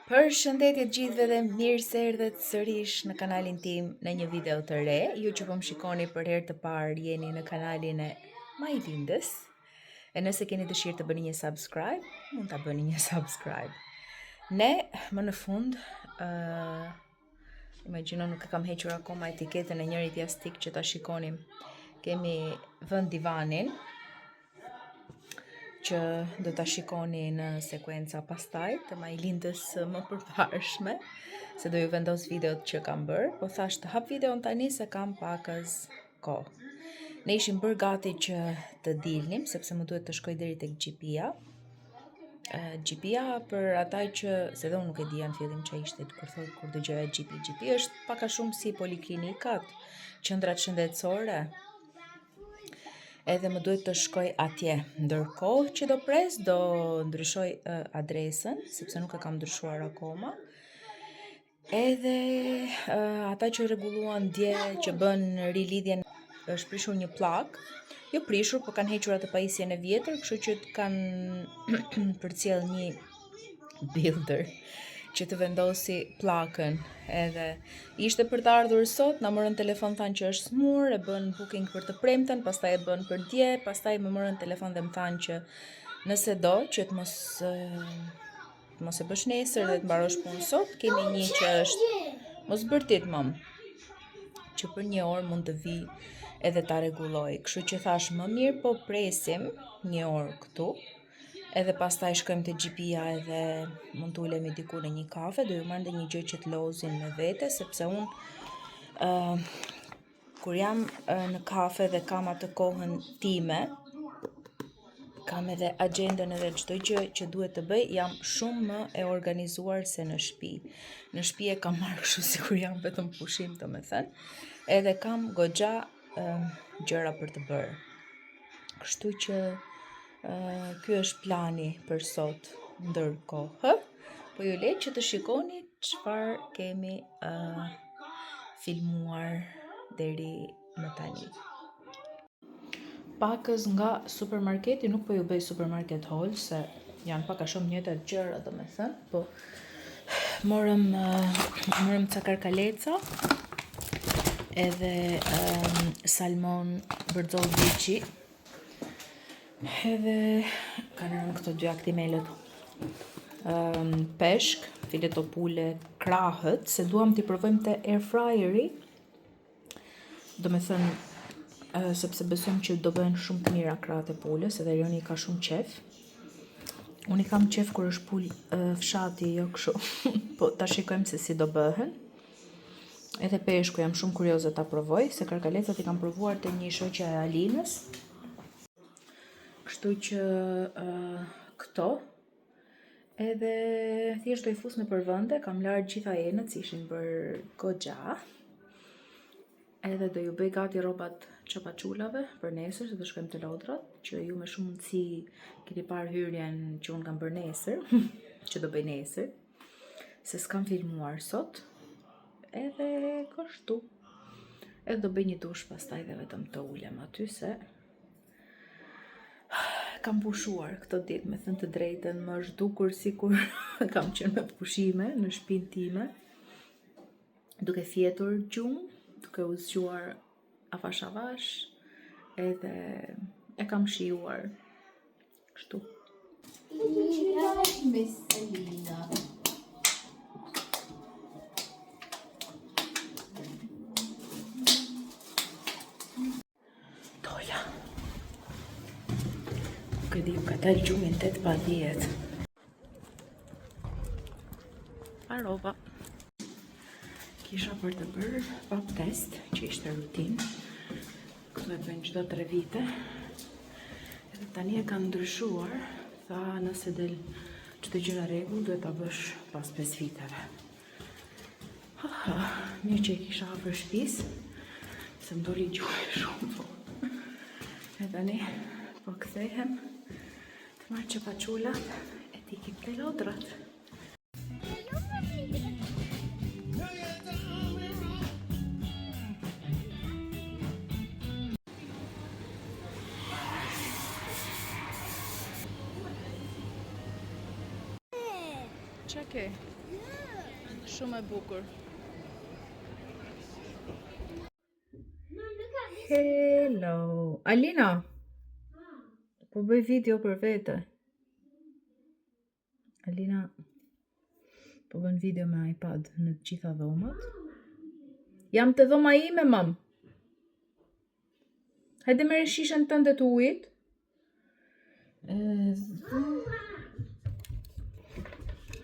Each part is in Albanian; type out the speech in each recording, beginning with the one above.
Përshëndetje të gjithëve dhe mirë se erdhët sërish në kanalin tim në një video të re. Ju që po më shikoni për herë të parë jeni në kanalin e Majlindës. E nëse keni dëshirë të bëni një subscribe, mund ta bëni një subscribe. Ne më në fund, imagjino nuk e kam hequr akoma etiketën e njërit jastik që ta shikonim. Kemi vënë divanin që do ta shikoni në sekuenca pastaj të Majlindës më përparshme, se do ju vendos videot që kam bërë, po thash të hap videon tani se kam pakës kohë. Ne ishim bërë gati që të dilnim, sepse më duhet të shkoj deri tek GP-ja. GP-ja për ata që, se dhe unë nuk e dija në fillim që ishte kur dëgjoja GP. GP është pak a shumë si poliklinikat, qendrat shëndetësore. Edhe më duhet të shkoj atje. Ndërkohë që do pres, do ndryshoj adresën, sepse nuk e kam ndryshuar akoma. Edhe ata që rregulluan dje që bën rilidhjen, është prishur një plak, jo prishur, po kanë hequr atë pajisjen e vjetër, kështu që kanë përcjell një builder që të vendosi pllakën. Edhe ishte për të ardhur sot, na morën telefon, thanë që është smur, e bën booking për të premten, pastaj e bën për dje, pastaj më morën telefon dhe më thanë që nëse do që të mos e bësh nesër dhe të mbarosh punën sot, kemi një që është mos bërtit mom, që për 1 orë mund të vi edhe ta rregulloj. Kështu që thash më mirë po presim 1 orë këtu. Edhe pastaj shkojmë te GP-ja edhe mund të ulemi diku në një kafe, do ju marr ndonjë gjë që të lozim me vete, sepse unë kur jam në kafe dhe kam atë kohën time, kam edhe agjendën edhe çdo gjë që duhet të bëj, jam shumë më e organizuar se në shtëpi. Në shtëpi e kam marrë kështu sikur jam vetëm pushim, domethënë, edhe kam goxha gjëra për të bërë. Kështu që ky është plani për sot. Ndërkohë, po ju le që të shikoni çfarë kemi filmuar deri më tani. Pakës nga supermarketi, nuk po ju bëj supermarket haul, se janë pak a shumë njëjtat gjëra, domethënë, po morëm ca karkaleca, edhe salmon bërzol viçi, edhe kanë rënë këto 2 aktimelët, peshk, fileto pule, krahët, se duam t'i provojmë te air fryeri, domethënë sepse besojmë që do bëhen shumë të mira krahët e pulës, edhe Erioni ka shumë qef. Unë i kam qef kur është pulë fshati, jo kështu, po ta shikojmë se si do bëhen. Edhe peshku jam shumë kurioze ta provoj, se karkalecat i kam provuar te një shoqe e Alinës. Kështu që këto, edhe thjesht do i fus në përvënde, kam larë gjitha enët si ishin bërë goxha, edhe do ju bëj gati rrobat çapaçulave për nesër, se do shkojmë te Lodrat, që ju me shumë mundësi keni parë hyrjen që unë kam bërë nesër, që do bëj nesër, se s'kam filmuar sot, edhe kështu. Edhe do bëj një dush pastaj dhe vetëm të ulem aty, se kam pushuar këto ditë, me thënë të drejtën, më është dukur sikur kam qenë me pushime në shtëpinë time, duke fjetur gjumë, duke u zgjuar avash avash, edhe e kam shijuar kështu. Këdi ju ka talë gjumin 8:10. Arroba. Kisha për të bërë pap test, që ishte rutin. Këtu e bëjnë çdo 3 vite. Edhe tani e kanë ndryshuar. Tha nëse del çdo gjë në rregull, duhet ta bësh pas 5 viteve. Mirë që e kisha afër shtëpisë, se më doli gjumi shumë. E tani po kthehem të marrë çapaçulat e t'ikim te Lodrat. Çeke. Shumë e bukur. Hello. Alina. Po bëj video për vete. Alina po bën video me iPad në të gjitha dhomat. Jam të dhoma ime, mam. Hajde merr shishën tënde të ujit.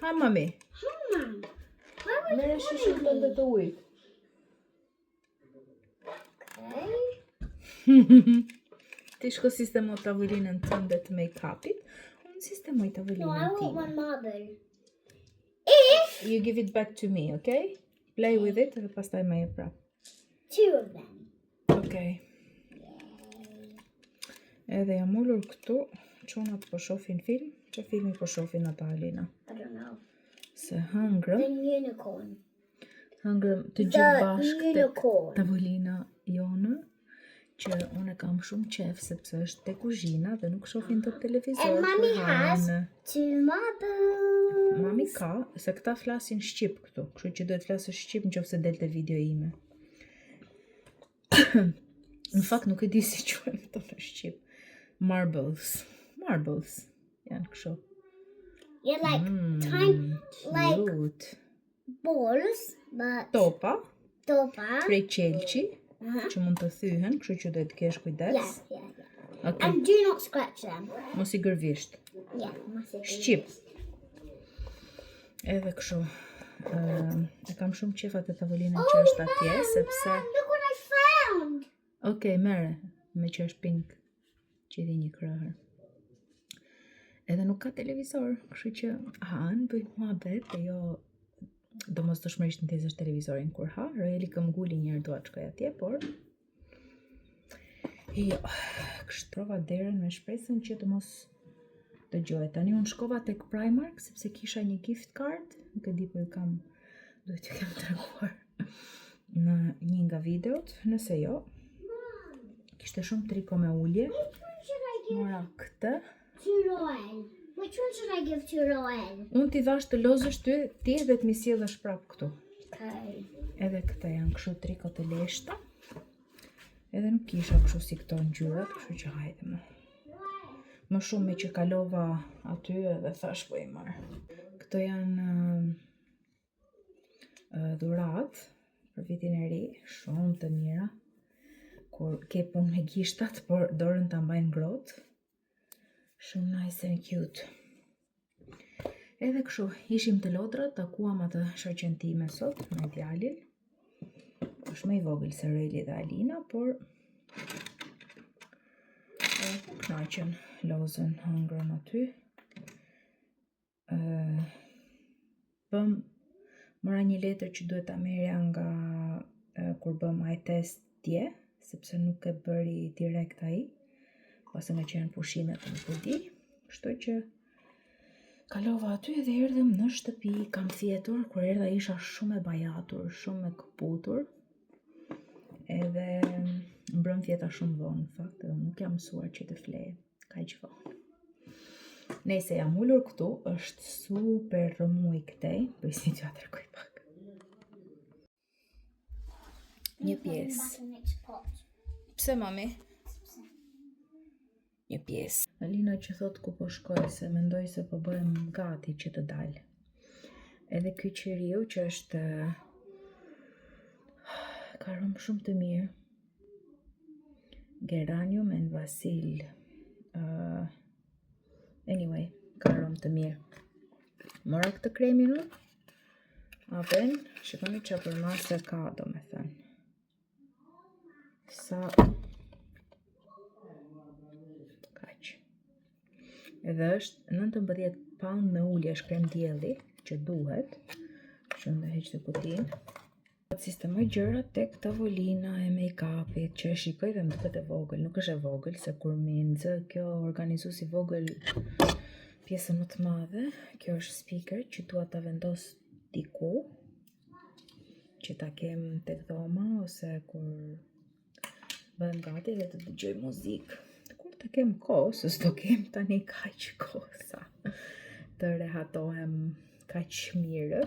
Ha, mami. Merr shishën tënde të ujit. Ti shko sistemoj tavolinën tënde të make-upit. Unë sistemoj tavolinën time. one marble. You give it back to me, okay? Play with it dhe pastaj më jep prap. 2 of them. Okay. Edhe jam ullur këtu, çonat po shohin film. Çe filmi po shohin ata, Alina? I don't know. Se hëngrëm The unicorn. të gjithë The bashkë tek unicorn. tavolina jonë, që unë kam shumë qef sepse është te kuzhina dhe nuk shohin të televizor. And mommy kur has hanë. 2 marbles. Mami ka, se këta flasin shqip këtu, kështu që duhet flasësh shqip nëse delte video ime. Në fakt nuk e di si quhen këto në shqip. Marbles. Janë kështu. Yeah, like tiny, like Cute. balls, but Topa, topa. prej qelçi, që mund të thyhen, kështu që duhet të kesh kujdes. Yeah. Okay. And do not scratch them. Mos I gërvisht. Yeah, massive. Shqip. Edhe kështu. E kam shumë qef atë tavolinën që është atje, sepse... Look what I found. Okej, mere, me që është pink, që di një krahër. Edhe nuk ka televizor, kështu që hanë, bëjt muhabet, e jo do mos të shmërisht në tezësh televizorin kur ha. Roeli këmgulli njërë dua të shkoj atje, por jo, kështrova derën me shpresën që të mos të gjoj. Tani unë shkova tek Primark, sepse kisha një gift card, nuk e di po duhet që kem treguar në një nga videot, nëse jo. Kishte shumë triko me ullje, mora këtë. To Rowan. Which one should I give to Rowan? Unë t'i dhash të lozësh ti dhe t'mi sjellësh prap këtu. Okay. Edhe këta janë kështu triko të leshta. Edhe nuk kisha kështu si këto ngjyrat, kështu që hajde më. Më shumë me që kalova aty edhe thash po I marr. Këto janë dhurat për vitin e ri, shumë të mira. Kur ke punë me gishtat, por dorën ta mbajnë ngrohtë. Shumë nice and cute. Edhe kështu, ishim të lodra, takuam atë shoqen time sot me djalin. Është më I vogël se Roeli dhe Alina, por knaqen, lozën, hëngrën aty. Mora një letër që duhet ta merja nga kur bëm eye test dje, sepse nuk e bëri direkt ai. Pasi nga që janë pushimet nuk e di, kështu që kalova aty dhe erdhëm në shtëpi, kam thjetur, kur erdha isha shumë e bajatur, shumë e këputur, edhe mbrëm thjeta shumë vonë, në fakt, edhe nuk jam mësuar që të fleje, kaq vonë. Nëse jam ullur këtu, është super rëmuj këtej, për si që atërkoj pak. Një pjesë. Pse, mami? Një pjesë. Alina që thot ku po shkoj, se mendoj se po bëhem gati që të dalë. Edhe ky qiriu që është ka aromë shumë të mirë. Geranium and Vasil. Anyway, ka aromë të mirë. Mora këtë kremin unë. Apen, shikoni që për masë ka, do me thënë. Sa... Edhe është 19 pound me ullje shkrem dielli, që duhet, që ndë heq të kutin. Sistemoj gjërat tek tavolina e make-upit, që e shikoj dhe më duket e vogël, nuk është e vogël, se kur mi nëzë kjo organizu si vogël pjesën më të madhe, kjo është speaker që tua ta vendos diku, që ta kem tek dhoma, ose kur bëhem gati dhe të dëgjoj muzikë. Të kem kohë, se s'do kem tani kaq kohë sa të rehatohem kaq mirë.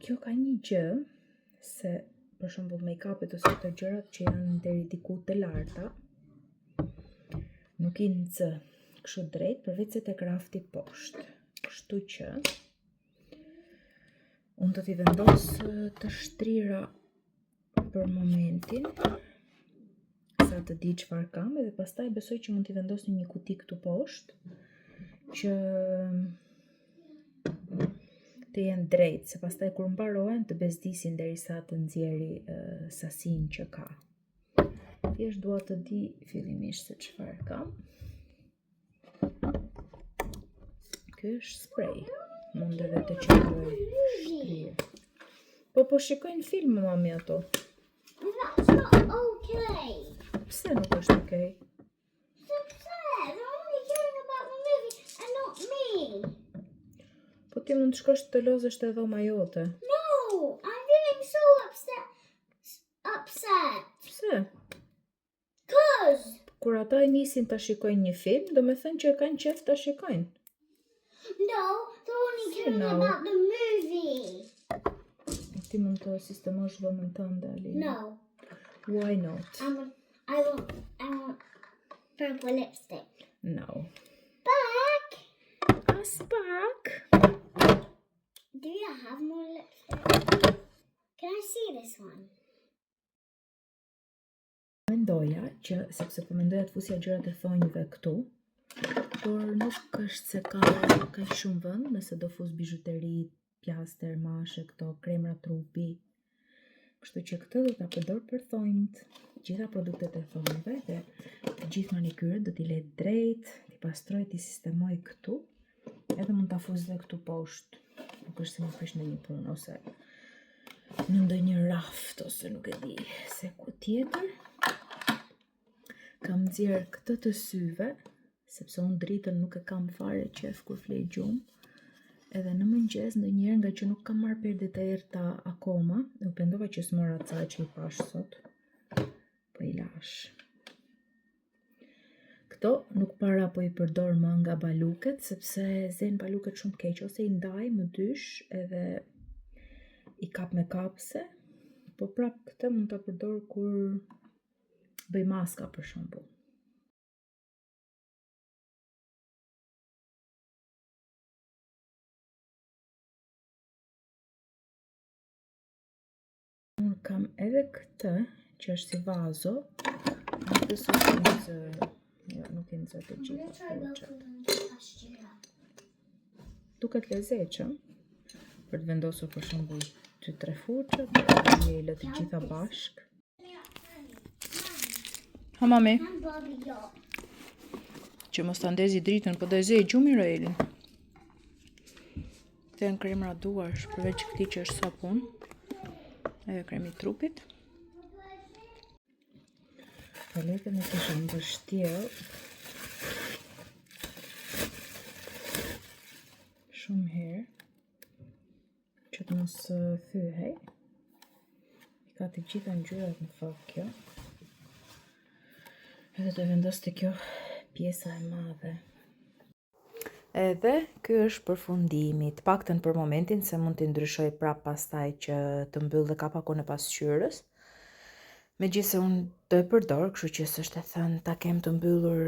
Kjo ka një gjë se për shembull make-upet ose këto gjërat që janë deri diku të larta nuk i nxë kështu drejt përveç se tek rafti poshtë. Kështu që unë do t'i vendos të shtrira për momentin sa të di çfarë kam, edhe pastaj besoj që mund t'i vendos në një kuti këtu poshtë që të jenë drejt, se pastaj kur mbarohen të bezdisin derisa të nxjerri sasinë që ka. Thjesht dua të di fillimisht se çfarë kam. Ky është spray. Mund edhe të qendroj shtrirë. Po shikojnë film mami ato. That's not okay. Pse nuk është okay? They're only caring about the movie and not me. Po ti mund të shkosh të lozësh te dhoma jote. No, I'm feeling so upset. Pse? 'Cause Kur ata nisin ta shikojnë një film, do me thënë që kanë qef ta shikojnë. no, they're only caring No. about the movie. Ti mund të sistemosh dhomën tënde, Alina. No, Why not? I want purple lipstick. No. Back. As pak. Do you have more lipstick? Can I see this one? Mendoja që, sepse po mendoja të fusja gjërat e thonjve këtu, por nuk është se ka shumë vend, nëse do fus bijuteri, pjaster, mashe, këto kremra trupi. Kështu që këtë do ta përdor për thonjt, gjitha produktet e thonjve dhe të gjithë manikyret do t'i lej drejt, t'i pastroj, t'i sistemoj këtu, edhe mund ta fus dhe këtu poshtë. Nuk është se më prish në një punë ose në ndonjë raft ose nuk e di se ku tjetër. Kam nxjerr këtë të syve, sepse unë dritën nuk e kam fare qef kur flej gjumë. Edhe në mëngjes ndonjëherë nga që nuk kam marrë perdet e errta akoma, u pendova që s'mora ca që i pash sot. Po i lash. Këto nuk para po i përdor më nga baluket, sepse zen baluket shumë keq, ose i ndaj më dysh edhe i kap me kapse, po prap këtë mund ta përdor kur bëj maska për shembull. Unë kam edhe këtë që është si vazo, atë s'është nxë, jo, nuk i nxë të I'm gjitha gonna try both furçat. of them to test you out. Duket lezetshëm për të vendosur për shembull 2-3 furçat, edhe i lë të gjitha bashk. Ha mami, And Bobby Yacht. që mos ta ndezi dritën, po do e zej gjumi Roelin. Këto janë kremra duarsh, përveç këtij që është sapun, edhe kremi trupit. Paletën e kisha mbështjell shumë herë që të mos thyhej. I ka të gjitha ngjyrat në fakt kjo. Edhe do vendos të kjo pjesa e madhe. Edhe ky është përfundimi, të paktën për momentin, se mund t'i ndryshoj prap pastaj që të mbyll dhe kapakun e pasqyrës. Megjithëse unë do e përdor, kështu që s'është e thënë ta kem të mbyllur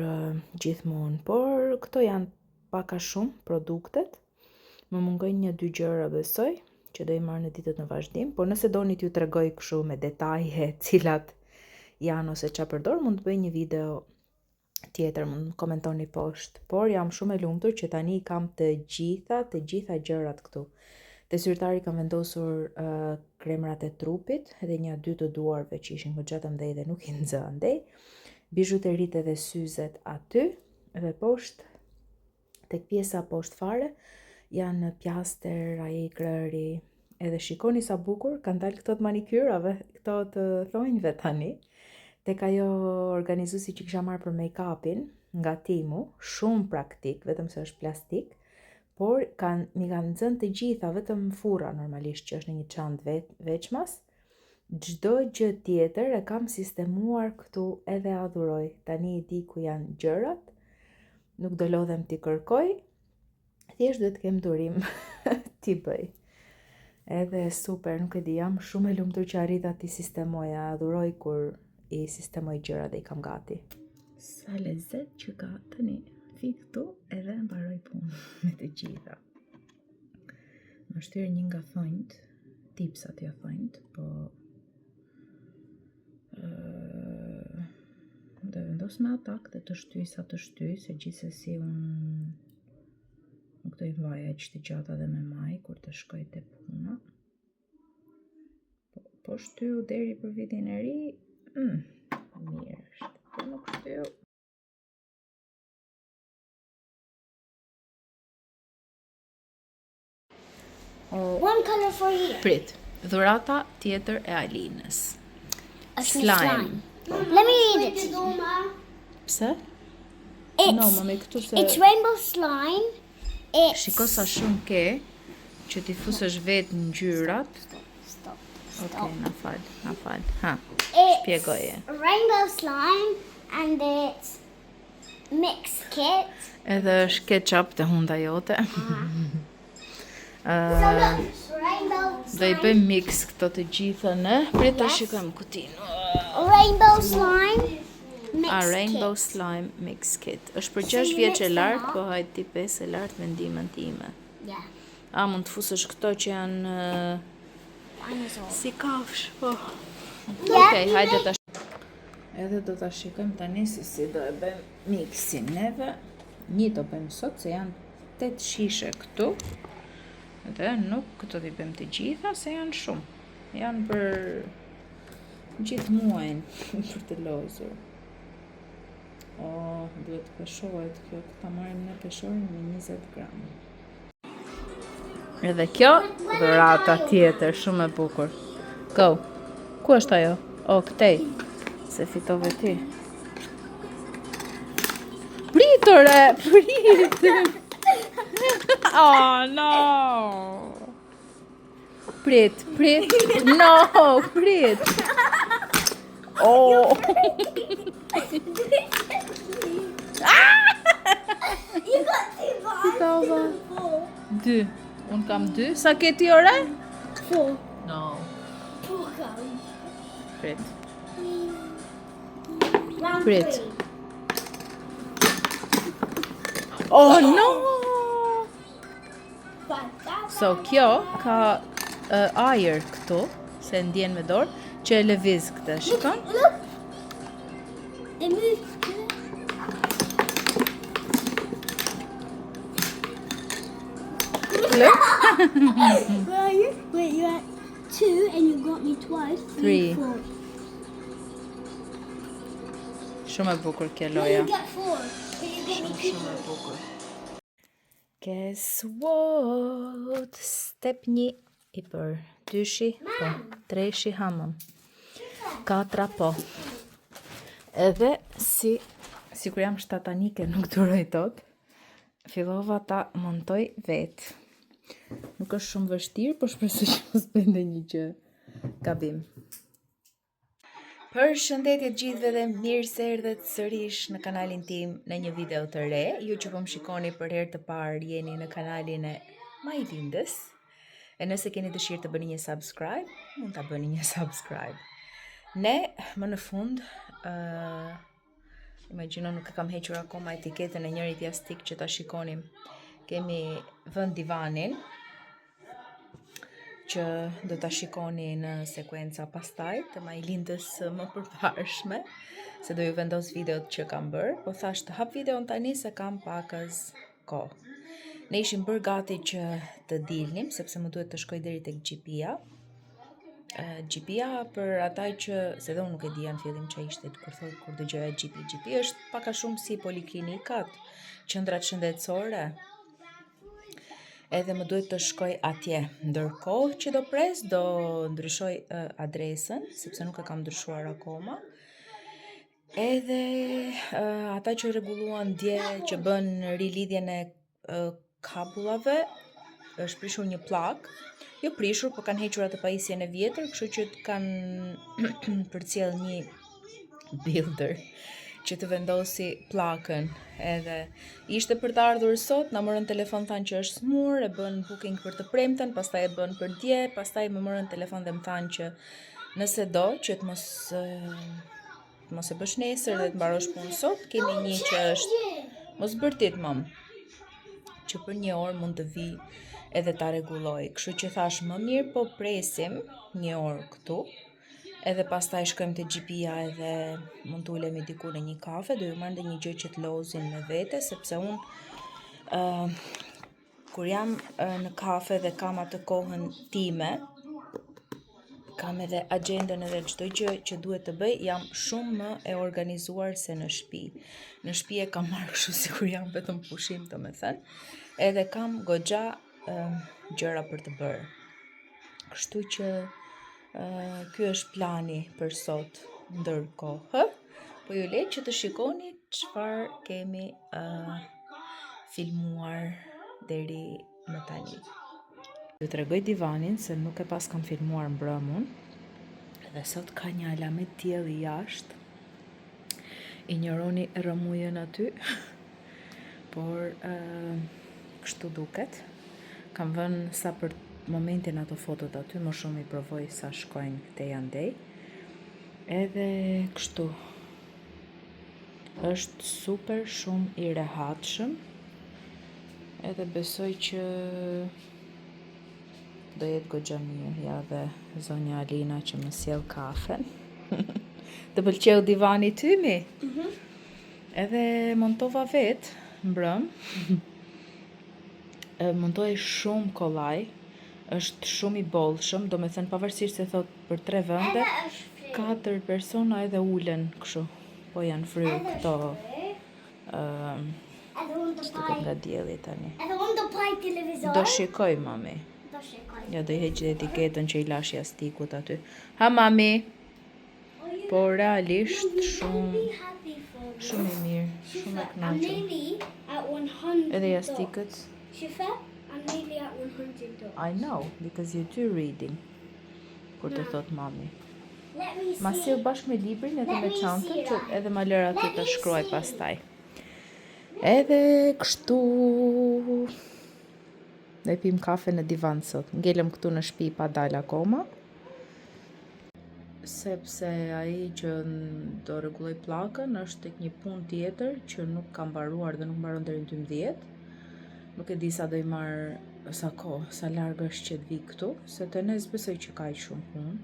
gjithmonë, por këto janë pak a shumë produktet. Më mungojnë 1-2 gjëra besoj, që do i marr në ditët në vazhdim, por nëse doni t'ju tregoj kështu me detaje cilat janë ose ç'a përdor, mund të bëj një video tjetër, mund komentoni poshtë, por jam shumë e lumtur që tani kam të gjitha gjërat këtu. Te zyrtari kam vendosur kremrat e trupit, edhe 1-2 të duarve që ishin goxha të mëdhej dhe nuk i nxë andej. Bijuteritë edhe syzet aty, edhe poshtë, tek pjesa poshtë fare, janë pjaster, ai krëri, edhe shikoni sa bukur kanë dalë këto të manikyrave, këto të thonjve tani. Tek ajo organizuesi që kisha marrë për make-upin nga Timu, shumë praktik, vetëm se është plastik, por mi kanë nxënë të gjitha, vetëm furra normalisht që është në një çantë veçmas. Çdo gjë tjetër e kam sistemuar këtu edhe adhuroj. Tani i di ku janë gjërat, Nuk do lodhem t'i kërkoj, thjesht duhet kem durim t'i bëj. Edhe super, nuk e di, jam shumë e lumtur që arrita t'i sistemoja, adhuroj kur i sistemoj gjëra dhe i kam gati. Sa lezet që ka tani, fi këtu edhe mbaroj punë me të gjitha. Më shtyrë një nga thonjt, tipsat jo thonjt, po do vendos me atak dhe të shtyj sa të shtyj, se gjithsesi unë nuk do i vaja që të gjata dhe me maj kur të shkoj të puna. Po shtyu deri për vitin e ri, mirë është, po nuk shtyu. One color for here. Prit, dhurata tjetër e Alinës. Slime. Let me read it to you. Pse? It's, No, mami, këtu se... it's rainbow slime. It's... Shiko sa shumë ke, që ti fusësh vetë në ngjyrat. Stop. Okej, na fal. Ha, It's shpjegoje. rainbow slime and it's mix kit. Edhe është ketchup të hunda jote. So look, it's rainbow Do i slime. bëjmë mix këto të gjithën, e? Prit ta shikojmë kutinë. Rainbow slime mix Rainbow kit. Slime Mix Kit. Është për So 6 you vjeç mix e them lartë, up? po hajt ti 5 e lartë me ndihmën time. Yeah. A mund të fusësh këto që janë Dinosaur. si kafsh, po. Yeah, Okej, you hajde make- ta. Edhe do ta shikojmë tani se si do e bëjmë mixin. Neve një do bëjmë sot se janë 8 shishe këtu. Dhe nuk këto t'i bëjmë të gjitha se janë shumë. Janë për gjithë muajin për të lozur. Duhet të peshohet kjo, këta marim në peshorin me 20 gram. Edhe kjo, dhurata tjetër, shumë e bukur. Go. Ku është ajo? Këtej. Se fitove ti. Pritore! Prit! Oh, no! Prit. No, prit! Oh! You got two bars. Fitova. 2. Unë kam 2. Sa ke ti ore? 4. No. 4 comes. Prit. Round Great. 3. Oh, no! So, So, kjo ka ajër këtu, se ndjen me dorë, që e lëviz këtë, shikon? Look. They move. Look. Where are you? Wait, you're at 2 and you got me twice. 3. 4. Shumë e bukur kjo No, loja. you get 4. So you get me 2 Shumë e bukur. Guess what? Step 1 i për 2-shi, po, 3-shi hamëm. 4 po. Edhe si kur jam shtatanike nuk duroj tot, fillova ta montoj vetë. Nuk është shumë vështirë, por shpresoj që mos bëj ndonjë gjë gabim. Përshëndetje të gjithëve dhe mirë se erdhët sërish në kanalin tim në një video të re. Ju që po më shikoni për herë të parë jeni në kanalin e Majlindës. E nëse keni dëshirë të bëni një subscribe, mund ta bëni një subscribe. Ne më në fund imagjino nuk e kam hequr akoma etiketën e njërit jastik që ta shikonim. Kemi vënë divanin që do ta shikoni në sekuenca pastaj të Majlindës më përparshme, se do ju vendos videot që kam bërë, po thash të hap videon tani se kam pakës kohë. Ne ishim bërë gati që të dilnim, sepse më duhet të shkoj deri tek GP-ja. GP-ja për ata që, se dhe unë nuk e dija në fillim që ishte kur dëgjoja GP. GP është paka shumë si poliklinikat, qendrat shëndetësore. Edhe më duhet të shkoj atje. Ndërkohë që do pres, do ndryshoj adresën, sepse nuk e kam ndryshuar akoma. Edhe ata që rregulluan dje që bën rilidhjen e kabullave, është prishur një plak, jo prishur, po kanë hequr atë pajisjen e vjetër, kështu që kanë përcjell një builder që të vendosi pllakën. Edhe ishte për të ardhur sot, na morën telefon thanë që është smur, e bën booking për të premten, pastaj e bën për dje, pastaj më morën telefon dhe më thanë që nëse do që të mos e bësh nesër dhe të mbarosh punën sot, kemi një që është mos bërtit mam, që për 1 orë mund të vi edhe ta rregulloj. Kështu që thash më mirë po presim 1 orë këtu. Edhe pastaj shkojmë te GP-ja edhe mund të ulemi diku në një kafe, do ju marr ndonjë gjë që të lozin me vete, sepse unë kur jam në kafe dhe kam atë kohën time, kam edhe agendën edhe çdo gjë që duhet të bëj, jam shumë më e organizuar se në shtëpi. Në shtëpi e kam marrë kështu sikur jam vetëm pushim, domethënë, edhe kam goxha gjëra për të bërë. Kështu që ky është plani për sot. Ndërkohë, po ju le që të shikoni çfarë kemi filmuar deri më tani. Ju tregoj divanin se nuk e pas kam filmuar mbrëmën. Dhe sot ka një alamet dielli jashtë. I njëroni rëmujën aty, por kështu duket. Kam vënë sa për momentin ato fotot aty, më shumë i provoj sa shkojnë te andej. Edhe kështu. Është super shumë i rehatshëm. Edhe besoj që do jetë goxha mirë, ja dhe zonja Alina që më sjell kafen. Të pëlqeu divani tymi? Edhe montova vetë mbrëm. Montoj shumë kollaj, është shumë i bollshëm, do me thënë pavarësisht se thot për 3 vende, 4 persona edhe ulen kështu, po janë fryr këto shtuket nga dielli tani. Edhe unë do paj televizor. Do shikoj, mami. Do shikoj. Ja do i heq etiketën që i lash jastikut aty. Ha, mami. Po realisht shumë i mirë, shumë e kënaqur. Edhe jastikët. Shifa, I'm nearly at $100. I know, because you do reading. Kur të thot mami. Let me Ma see. sill bashkë me librin edhe me çantën që edhe ma lër aty të shkruaj pastaj. Edhe kështu ne pim kafe në divan sot. Ngelëm këtu në shtëpi pa dal akoma. Sepse ai që do rregulloj pllakën është tek një punë tjetër që nuk ka mbaruar dhe nuk mbaron deri në 12. Nuk e di sa do i marr sa kohë, sa larg është që të vi këtu, se të ne besoj që ka shumë punë.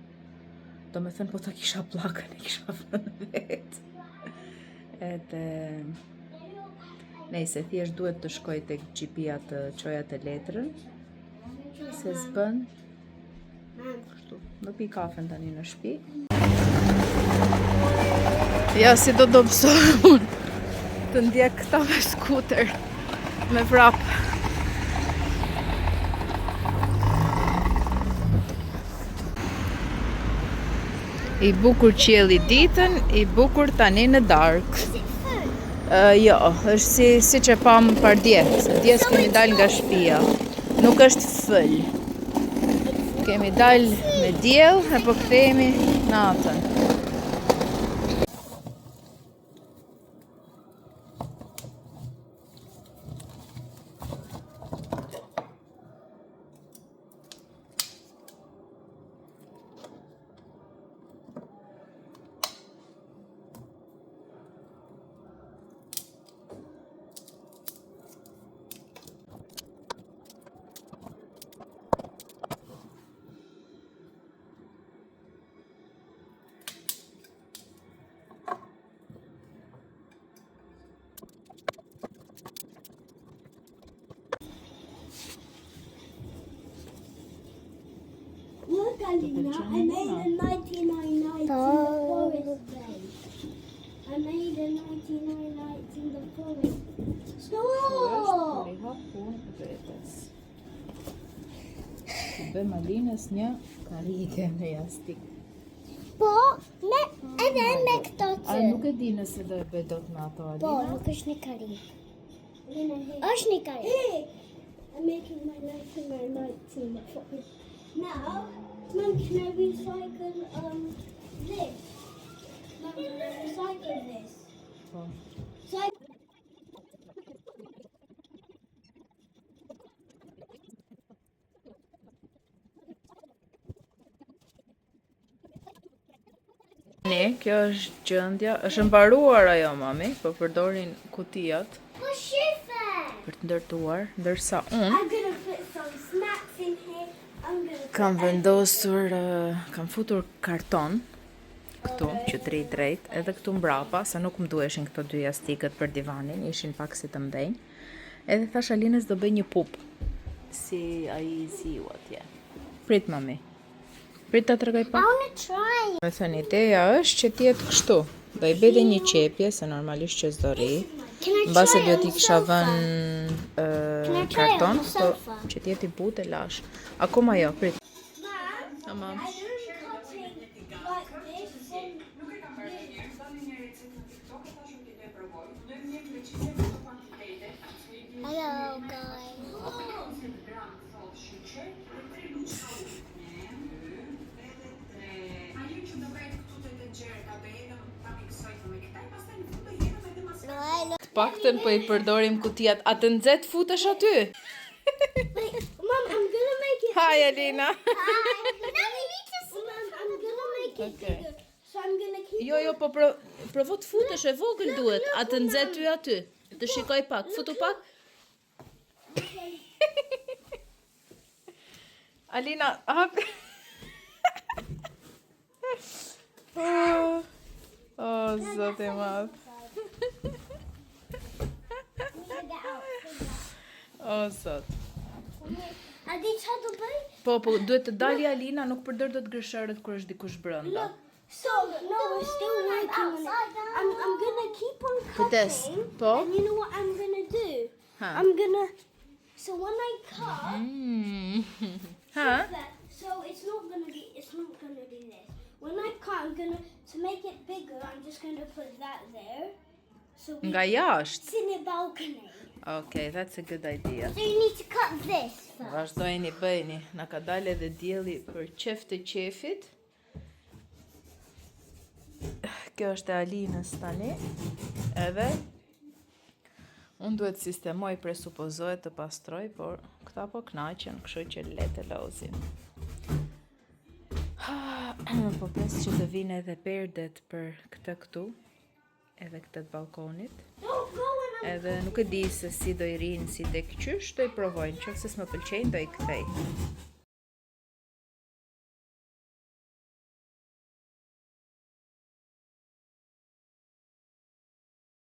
Do me thënë po ta kisha pllakën e kisha vënë vetë. Edhe nejse, thjesht duhet të shkoj tek GP-ja të çoja të letrën, se s'bën. Kështu, do pi kafen tani në shtëpi. Ja si do dobësoj unë të ndjek këta me skuter, me vrap. I bukur qielli ditën, i bukur tani në darkë. Jo, është si që pam par dje, se dje s'kemi dal nga shtëpia. Nuk është fëll. Kemi dal me diell, e po kthehemi natën. Look, Alina, I made a 99 nights in the forest place. I made a 99 nights in the forest. Stop! Të bëjmë Alinës një karrige me jastik. Po, edhe me këto A nuk e di nëse do e bëj dot me ato, Alina? Po, nuk është një karrige. Është një karrige. I'm making my 99 nights in the forest. Now, Mum, can I recycle this? Mum, can I recycle this? Po. So Kjo është gjendja, është mbaruar ajo mami, po përdorin kutijat what's shiver? për të ndërtuar, ndërsa unë I'm gonna put some snacks in here. I'm gonna kam vendosur, kam futur karton këtu, që drejt, edhe këtu mbrapa, se nuk më duheshin këto dy jastikët për divanin, ishin pak si të mdhenj. Edhe thash Alinës do bëj një pup, si ai ziu atje. Prit mami. Prit ta tregoj pak. I wanna try. Me thënë, ideja është që t'jetë kështu. Do i bëj dhe një qepje, se normalisht që s'do ri. Can I Mbase try do it on t'i the kisha sofa? vën Can I try it karton, on the po sofa? që t'jetë i butë e lash. Akoma jo, prit. Mom, Tamam. I don't cutting like this. Hello, guys. Të paktën po i përdorim kutijat. A të nxet futesh aty? Wait, Mom, I'm gonna make it. Hi Alina. No, we need to. Mom, I'm gonna make it Okay. bigger. So I'm gonna keep. Jo, po provo të futesh, e vogël duhet. A të nxet ty aty? Të shikoj pak, futu pak. Alina, hap. Oh, zot e madh. Oh, zot. A di çfarë do bëj? Po, duhet të dali Alina, nuk përdor dot gërshërët kur është dikush brenda. So, no, we're still working on it. I'm gonna keep on Kujdes, cutting. po. And you know what I'm gonna do? Ha. I'm gonna. So when I cut, Ha? so it's not gonna be this. When I cut, I'm gonna to make it bigger. I'm just gonna put that there. So we Nga jashtë. it's in a balcony. Okay, that's a good idea. So you need to cut this first. Vazhdojeni, bëjni. Na ka dalë edhe dielli për qef të qefit. Kjo është e Alinës tani. Edhe unë duhet sistemoj, presupozohet të pastroj, por këta po knaqen, kështu që le të lozim. Po pres që të vinë edhe perdet për këtë këtu, edhe këtë të balkonit. Don't go when I'm. Edhe nuk e di se si do i rinë, si tek qysh, do i provojnë, që se s'më pëlqejnë, do i kthej.